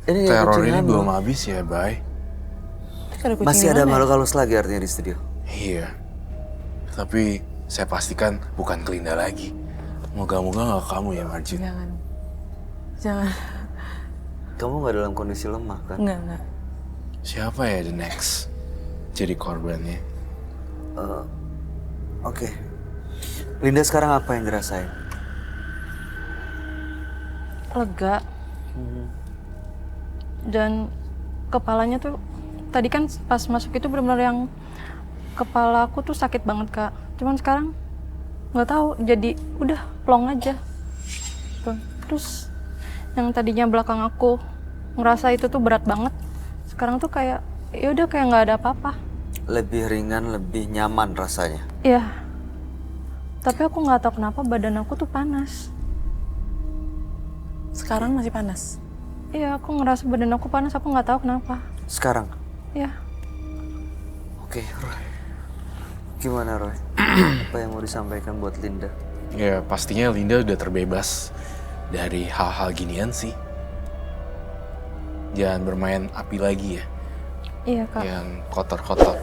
Ini teror ini belum habis ya, Bay. Masih ada makhluk halus lagi artinya di studio. Iya. Tapi saya pastikan bukan Kelinda lagi. Moga-moga nggak kamu ya, Marjin. Jangan. Kamu nggak dalam kondisi lemah kan? Enggak. Siapa ya the next jadi korbannya? Oke. Linda sekarang apa yang dirasain? Lega. Dan kepalanya tuh tadi kan pas masuk itu benar-benar yang kepala aku tuh sakit banget, Kak. Cuman sekarang nggak tahu, jadi udah plong aja. Tuh. Terus yang tadinya belakang aku ngerasa itu tuh berat banget, sekarang tuh kayak ya udah kayak nggak ada apa-apa. Lebih ringan, lebih nyaman rasanya. Iya. Tapi aku nggak tahu kenapa badan aku tuh panas. Sekarang masih panas? Iya, aku ngerasa badan aku panas, aku nggak tahu kenapa. Sekarang? Iya. Oke, Roy. Gimana, Roy? Apa yang mau disampaikan buat Linda? Ya pastinya Linda udah terbebas dari hal-hal ginian sih. Jangan bermain api lagi ya. Iya, Kak. Yang kotor-kotor.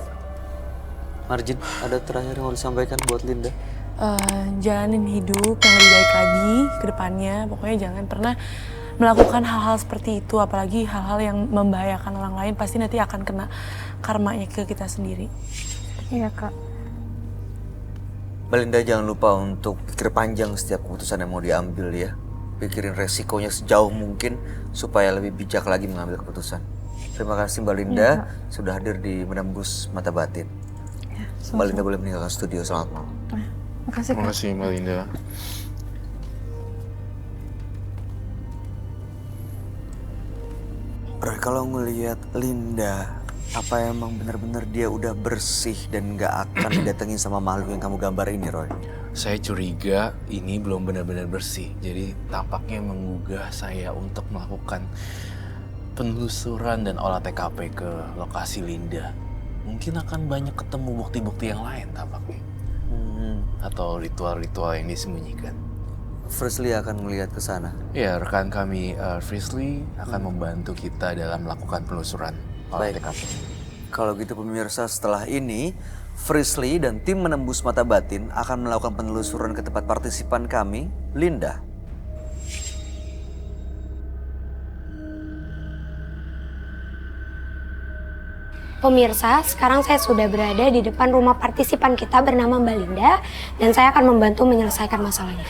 Marjin, ada terakhir yang mau disampaikan buat Linda? Jalanin hidup yang lebih baik lagi ke depannya. Pokoknya jangan pernah melakukan hal-hal seperti itu. Apalagi hal-hal yang membahayakan orang lain. Pasti nanti akan kena karmanya ke kita sendiri. Iya, Kak. Mbak Linda jangan lupa untuk pikir panjang setiap keputusan yang mau diambil ya. Pikirin resikonya sejauh mungkin supaya lebih bijak lagi mengambil keputusan. Terima kasih Mbak Linda sudah hadir di Menembus Mata Batin. Mbak Linda boleh meninggalkan studio. Selamat malam. Makasih, Kak. Terima kasih Mbak Linda. Roy, kalau ngelihat Linda, apa emang benar-benar dia udah bersih dan nggak akan didatengin sama makhluk yang kamu gambar ini, Roy? Saya curiga ini belum benar-benar bersih. Jadi tampaknya menggugah saya untuk melakukan penelusuran dan olah TKP ke lokasi Linda. Mungkin akan banyak ketemu bukti-bukti yang lain tampaknya. Atau ritual-ritual yang disembunyikan. Frisley akan melihat ke sana. Ya, rekan kami Frisley akan membantu kita dalam melakukan penelusuran olah Baik. TKP. Kalau gitu pemirsa, setelah ini Frisley dan tim Menembus Mata Batin akan melakukan penelusuran ke tempat partisipan kami, Linda. Pemirsa, sekarang saya sudah berada di depan rumah partisipan kita bernama Mbak Linda dan saya akan membantu menyelesaikan masalahnya.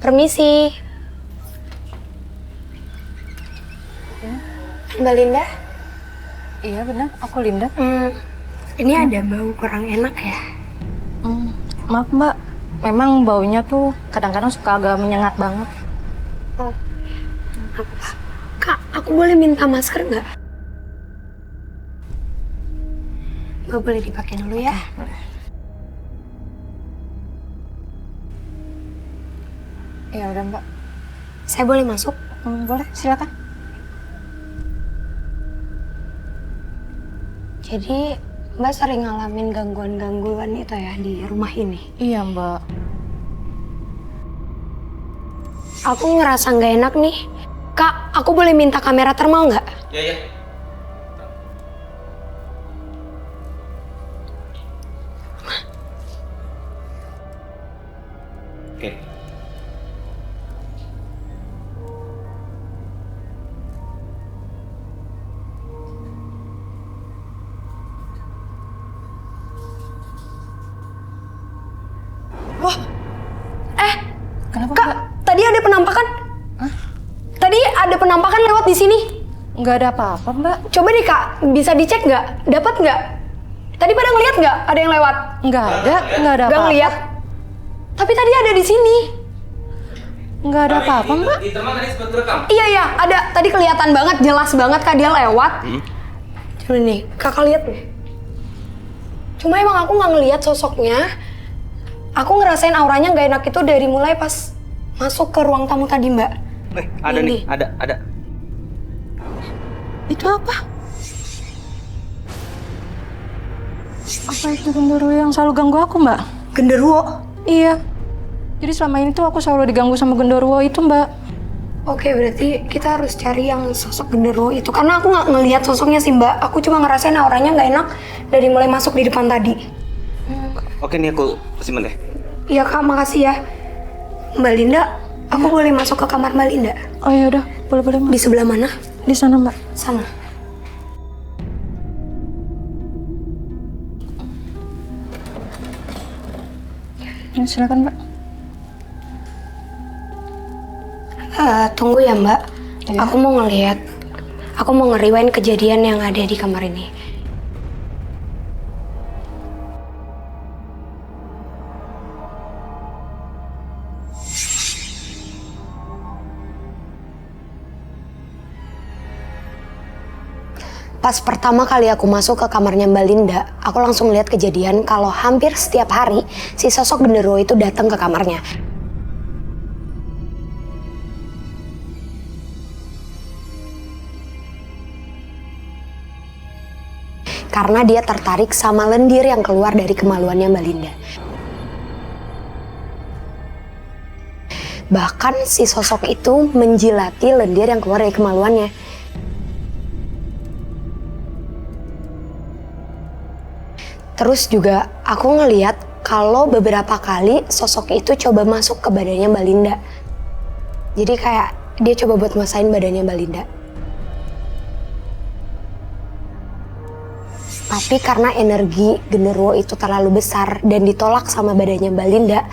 Permisi. Mbak Linda? Iya, benar. Aku Linda. Ini ada bau kurang enak ya? Maaf, Mbak. Memang baunya tuh kadang-kadang suka agak menyengat banget. Oh, Kak, aku boleh minta masker nggak? Mbak boleh dipakai dulu ya? Ya udah, Mbak. Saya boleh masuk? Boleh, silakan. Jadi Mbak sering ngalamin gangguan-gangguan itu ya di rumah ini? Iya, Mbak. Aku ngerasa nggak enak nih. Kak, aku boleh minta kamera thermal nggak? Iya. Oke. Wah, Kenapa, Kak, Mbak? tadi ada penampakan? Tadi ada penampakan lewat di sini. Nggak ada apa-apa, Mbak. Coba deh Kak, bisa dicek nggak? Dapat nggak? Tadi pada ngeliat nggak ada yang lewat? Nggak ada Nggak apa-apa. ngeliat. Tapi tadi ada di sini. Nggak ada apa-apa, Mbak. Di teman tadi sempat rekam. Iya, ada. Tadi kelihatan banget, jelas banget Kak dia lewat. Coba nih, Kakak lihat nih. Cuma emang aku nggak ngeliat sosoknya. Aku ngerasain auranya nggak enak itu dari mulai pas masuk ke ruang tamu tadi, Mbak. Ada Ini. nih, ada. Itu apa? Apa itu genderuwo yang selalu ganggu aku, Mbak? Genderuwo? Iya. Jadi selama ini tuh aku selalu diganggu sama genderuwo itu, Mbak. Oke, berarti kita harus cari yang sosok genderuwo itu. Karena aku nggak ngelihat sosoknya sih Mbak. Aku cuma ngerasain auranya nggak enak dari mulai masuk di depan tadi. Oke nih aku simpen deh. Iya Kak, makasih ya. Mbak Linda, aku boleh masuk ke kamar Mbak Linda? Oh ya udah, boleh Mbak. Di sebelah mana? Di sana Mbak. Sana. Ya, silakan Mbak. Tunggu ya Mbak. Iya. Aku mau ngeriwain kejadian yang ada di kamar ini. Pas pertama kali aku masuk ke kamarnya Mbak Linda, aku langsung lihat kejadian kalau hampir setiap hari si sosok genderuwo itu datang ke kamarnya. Karena dia tertarik sama lendir yang keluar dari kemaluannya Mbak Linda. Bahkan si sosok itu menjilati lendir yang keluar dari kemaluannya. Terus juga aku ngeliat kalau beberapa kali sosok itu coba masuk ke badannya Mbak Linda. Jadi kayak dia coba buat nguasain badannya Mbak Linda. Tapi karena energi genderuwo itu terlalu besar dan ditolak sama badannya Mbak Linda,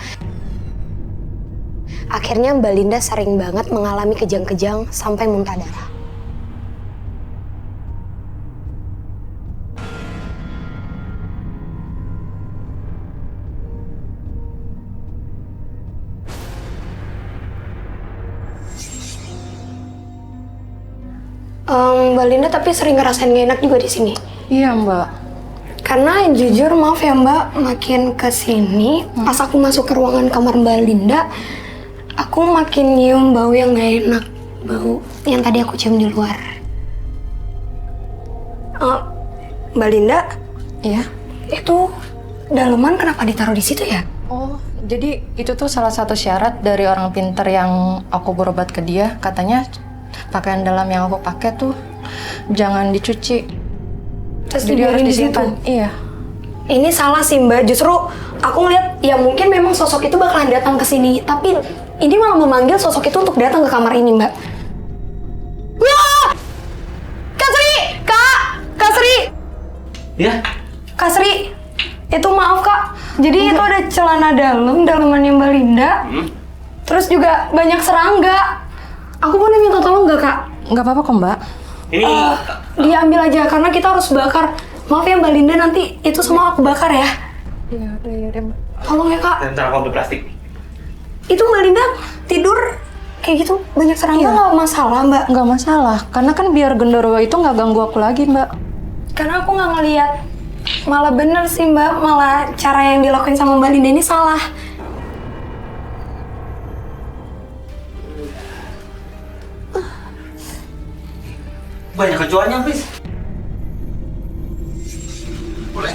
akhirnya Mbak Linda sering banget mengalami kejang-kejang sampai muntah darah. Mbak Linda tapi sering ngerasain gak enak juga di sini. Iya Mbak. Karena jujur maaf ya Mbak, makin kesini pas aku masuk ke ruangan kamar Mbak Linda, aku makin nyium bau yang gak enak, bau yang tadi aku cium di luar. Mbak Linda, Iya. itu daleman kenapa ditaruh di situ ya? Oh, jadi itu tuh salah satu syarat dari orang pinter yang aku berobat ke dia. Katanya pakaian dalam yang aku pakai tuh jangan dicuci. Terus Jadi harus dibiarin di situ. disimpan. Iya. Ini salah sih Mbak, justru aku ngeliat ya mungkin memang sosok itu bakalan datang ke sini, tapi ini malah memanggil sosok itu untuk datang ke kamar ini Mbak. Wah! Kak Sri! Kak Sri! Ya? Kak Sri! Itu maaf Kak, jadi itu ada celana dalemannya Mbak Linda, terus juga banyak serangga. Aku boleh minta tolong nggak Kak? Nggak apa-apa kok Mbak. Ini Diambil aja, karena kita harus bakar. Maaf ya Mbak Linda, nanti itu semua aku bakar ya. Iya udah Mbak. Tolong ya Kak. ntar aku ambil plastik. Itu Mbak Linda tidur kayak gitu banyak serangga nggak masalah Mbak? Nggak masalah, karena kan biar genderuwo itu nggak ganggu aku lagi Mbak. Karena aku nggak ngeliat. Malah bener sih Mbak, malah cara yang dilakuin sama Mbak Linda ini salah. Banyak kecoanya, please. Boleh.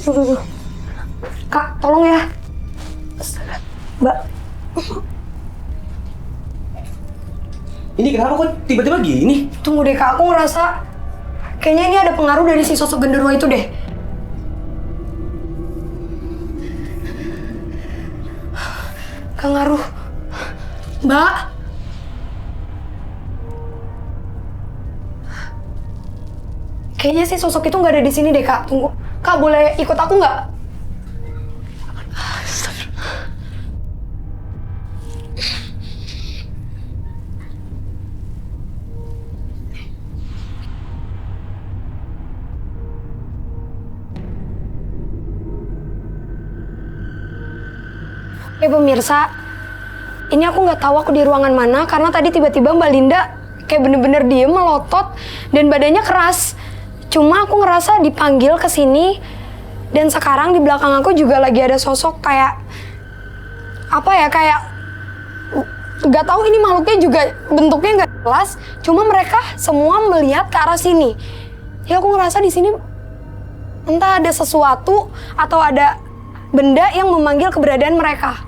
Duh. Kak, tolong ya. Mbak, Ini kenapa kok tiba-tiba gini? tunggu deh Kak, aku ngerasa kayaknya ini ada pengaruh dari si sosok genderuwo itu deh. Gak ngaruh. Mbak. Kayaknya si sosok itu nggak ada di sini deh Kak. Tunggu. Kak, boleh ikut aku nggak? Pemirsa, ini aku nggak tahu aku di ruangan mana karena tadi tiba-tiba Mbak Linda kayak bener-bener diem melotot dan badannya keras. Cuma aku ngerasa dipanggil ke sini dan sekarang di belakang aku juga lagi ada sosok kayak apa ya, kayak nggak tahu ini makhluknya juga bentuknya nggak jelas. Cuma mereka semua melihat ke arah sini. Ya aku ngerasa di sini Entah ada sesuatu atau ada benda yang memanggil keberadaan mereka.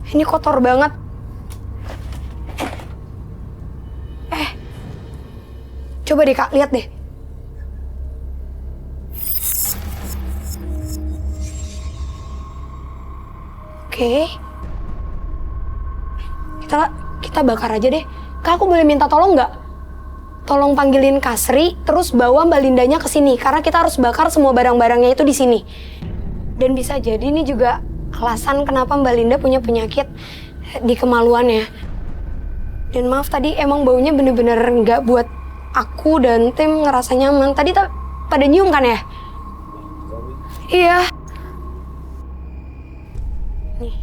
Ini kotor banget. Coba deh Kak, lihat deh. Oke. Kita bakar aja deh. Kak, aku boleh minta tolong nggak? Tolong panggilin Kasri, terus bawa Mbak Lindanya ke sini. Karena kita harus bakar semua barang-barangnya itu di sini. Dan bisa jadi ini juga alasan kenapa Mbak Linda punya penyakit di kemaluannya. Dan maaf tadi emang baunya bener-bener nggak buat aku dan tim ngerasa nyaman. Tadi pada nyium kan ya? Iya. Nih.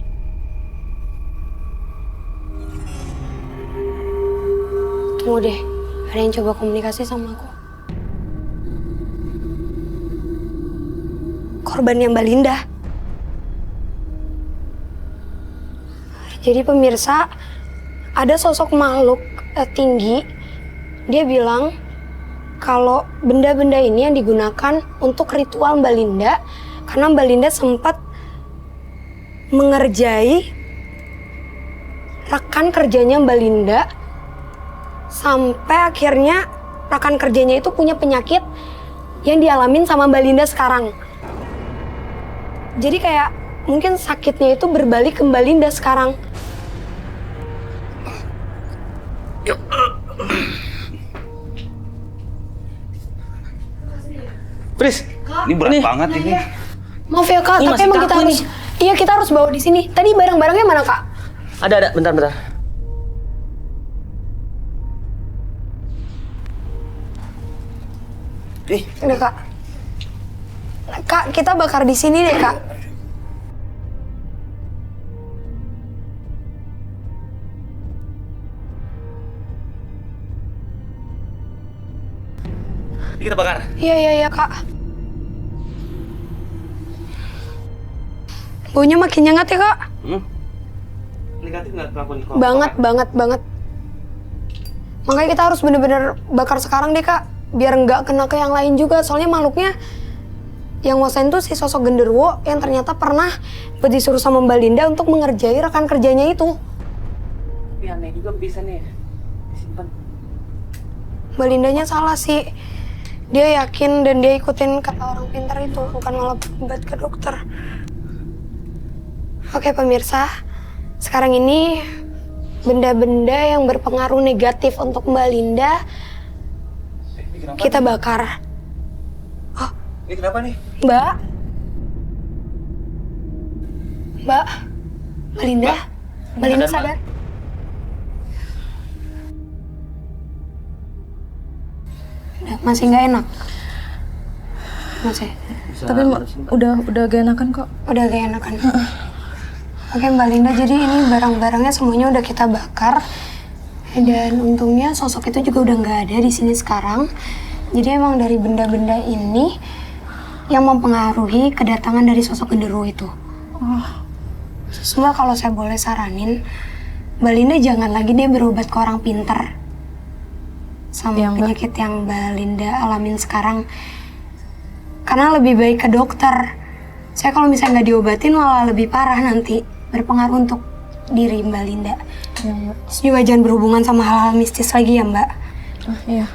Tunggu deh, ada yang coba komunikasi sama aku. Korbannya Mbak Linda. Jadi pemirsa, ada sosok makhluk tinggi. Dia bilang kalau benda-benda ini yang digunakan untuk ritual Mbak Linda karena Mbak Linda sempat mengerjai rekan kerjanya Mbak Linda sampai akhirnya rekan kerjanya itu punya penyakit yang dialamin sama Mbak Linda sekarang. Jadi kayak mungkin sakitnya itu berbalik ke Mbak Linda sekarang. Pris, ini berat banget ini. Maaf ya Kak, Ini tapi masih emang kita kaku harus, iya kita harus bawa di sini. Tadi barang-barangnya mana Kak? Ada, bentar. Udah Kak. Kak, kita bakar di sini deh Kak. Ini kita bakar. Iya Kak. Baunya makin nyengat ya Kak. Negatif nggak kelakuan kau? Banget. Makanya kita harus bener-bener bakar sekarang deh Kak. Biar nggak kena ke yang lain juga. Soalnya makhluknya yang nguasain tuh si sosok genderuwo yang ternyata pernah disuruh sama Mbak Linda untuk mengerjai rekan kerjanya itu. Tapi aneh juga bisa nih. Disimpan. Mbak Lindanya salah sih. Dia yakin dan dia ikutin kata orang pintar itu, bukan malah berobat ke dokter. Oke pemirsa, sekarang ini benda-benda yang berpengaruh negatif untuk Mbak Linda kita bakar. Oh, Ini kenapa nih? Mbak? Mbak Linda? Mbak Linda sadar? Masih nggak enak? Masih? Tapi udah gak enakan kok. Udah gak enakan? Oke Mbak Linda, jadi ini barang-barangnya semuanya udah kita bakar. Dan untungnya sosok itu juga udah nggak ada di sini sekarang. Jadi emang dari benda-benda ini yang mempengaruhi kedatangan dari sosok genderuwo itu. Semua kalau saya boleh saranin, Mbak Linda jangan lagi deh berobat ke orang pinter sama Ya, Mbak. penyakit yang Mbak Linda alamin sekarang. Karena lebih baik ke dokter. Saya kalau misalnya nggak diobatin malah lebih parah nanti, berpengaruh untuk diri Mbak Linda. Ya, Mbak. Terus juga jangan berhubungan sama hal-hal mistis lagi ya Mbak. Iya.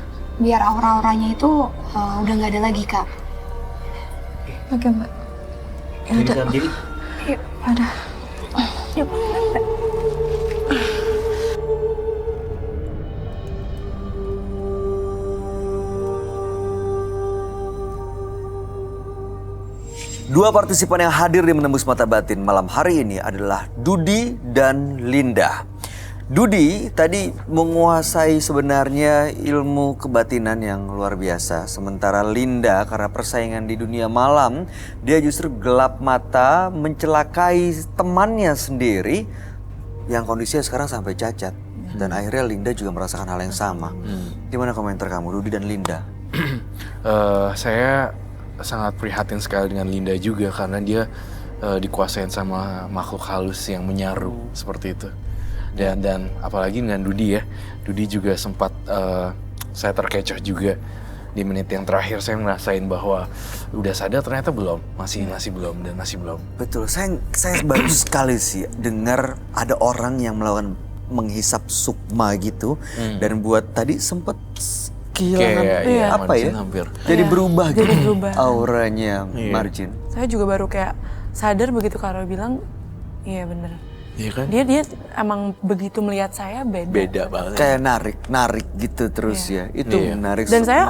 Biar aura-auranya itu udah nggak ada lagi Kak. Oke, Mbak. Ya udah. Jadi Yuk, Ada. yuk. Mbak. Dua partisipan yang hadir di Menembus Mata Batin malam hari ini adalah Dudi dan Linda. Dudi tadi menguasai sebenarnya ilmu kebatinan yang luar biasa. Sementara Linda karena persaingan di dunia malam, dia justru gelap mata mencelakai temannya sendiri yang kondisinya sekarang sampai cacat. Dan akhirnya Linda juga merasakan hal yang sama. Gimana komentar kamu, Dudi dan Linda? Saya sangat prihatin sekali dengan Linda juga karena dia dikuasain sama makhluk halus yang menyaru seperti itu. Dan apalagi dengan Dudi ya. Dudi juga sempat saya terkecoh juga di menit yang terakhir. Saya ngerasain bahwa udah sadar ternyata belum, masih belum dan masih belum. Betul, saya baru sekali sih dengar ada orang yang melakukan menghisap sukma gitu dan buat tadi sempat kehilangan Kayak apa ya? Margin hampir. Jadi berubah jadi gitu berubah. auranya Iya. Margin. Saya juga baru kayak sadar begitu Karo bilang, iya bener. Iya kan? Dia emang begitu melihat saya Beda banget. Kayak narik gitu terus ya. Itu Iya. menarik. Dan sukma. saya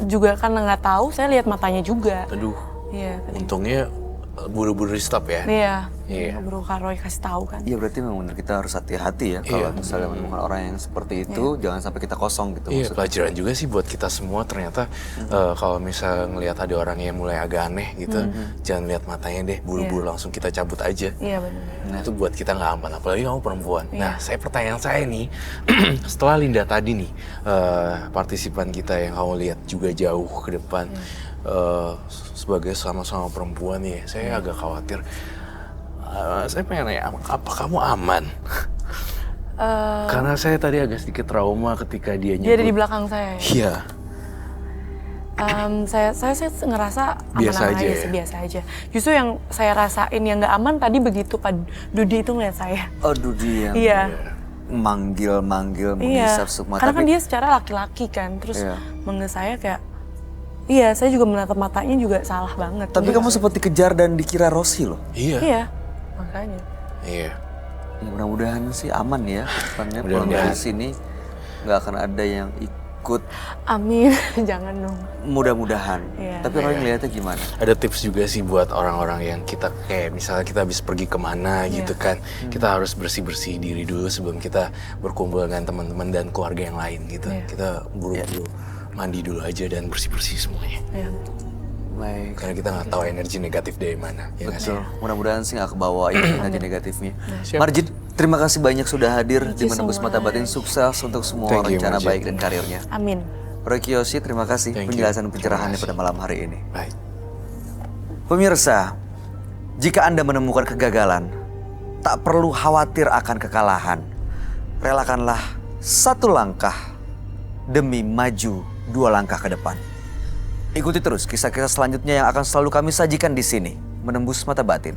juga karena nggak tahu, saya lihat matanya juga. Aduh, Iya, untungnya buru-buru di stop ya. iya. Iya. Buru Karoy kasih tahu kan. Iya berarti memang benar kita harus hati-hati ya kalau misalnya menemukan orang yang seperti itu jangan sampai kita kosong gitu Iya, maksudnya. pelajaran juga sih buat kita semua ternyata kalau misalnya ngelihat ada orang yang mulai agak aneh gitu, jangan lihat matanya deh, buru-buru langsung kita cabut aja. Iya benar. Nah, itu buat kita nggak aman, apalagi kamu perempuan. Nah, pertanyaan saya nih, setelah Linda tadi nih, partisipan kita yang kamu lihat juga jauh ke depan, sebagai sama-sama perempuan nih, saya agak khawatir. Saya pengen nanya, apa kamu aman? Karena saya tadi agak sedikit trauma ketika dia Dia ada di nyebut. belakang saya. Ya? Iya, Saya ngerasa Biasa aman-aman aja aja ya? sih, biasa aja. Justru yang saya rasain yang nggak aman tadi begitu Pak Dudi itu ngeliat saya. Aduh dia Iya. manggil Iya. menghisap sukma Karena kan tapi dia secara laki-laki kan, terus Iya. manggil saya kayak, iya saya juga menatap matanya juga salah banget. tapi kamu sempat dikejar dan dikira Rosi loh. iya, Iya, makanya. iya. Ya, mudah-mudahan sih aman ya depannya pulang Mudah-mudahan. dari sini nggak akan ada yang ikut, Amin, jangan dong. mudah-mudahan. Iya. Tapi orang ngeliatnya gimana? Ada tips juga sih buat orang-orang yang kita kayak misalnya kita habis pergi kemana gitu kan, kita harus bersih-bersih diri dulu sebelum kita berkumpul dengan teman-teman dan keluarga yang lain gitu. Kita buru-buru mandi dulu aja dan bersih-bersih semuanya. Iya. Baik. Karena kita nggak tahu energi negatif dari mana. Ya nggak sih? Betul. Mudah-mudahan sih nggak kebawa ya energi negatifnya. Siap. Margin, terima kasih banyak sudah hadir di you Menembus so Mata Batin. Sukses untuk semua Thank you, rencana Margin. baik dan karirnya. Amin. Roy Kiyoshi, terima kasih Thank you. penjelasan Terima pencerahannya kasih. pada malam hari ini. Baik. Pemirsa, jika Anda menemukan kegagalan, tak perlu khawatir akan kekalahan. Relakanlah satu langkah demi maju 2 langkah ke depan. Ikuti terus kisah-kisah selanjutnya yang akan selalu kami sajikan di sini, Menembus Mata Batin.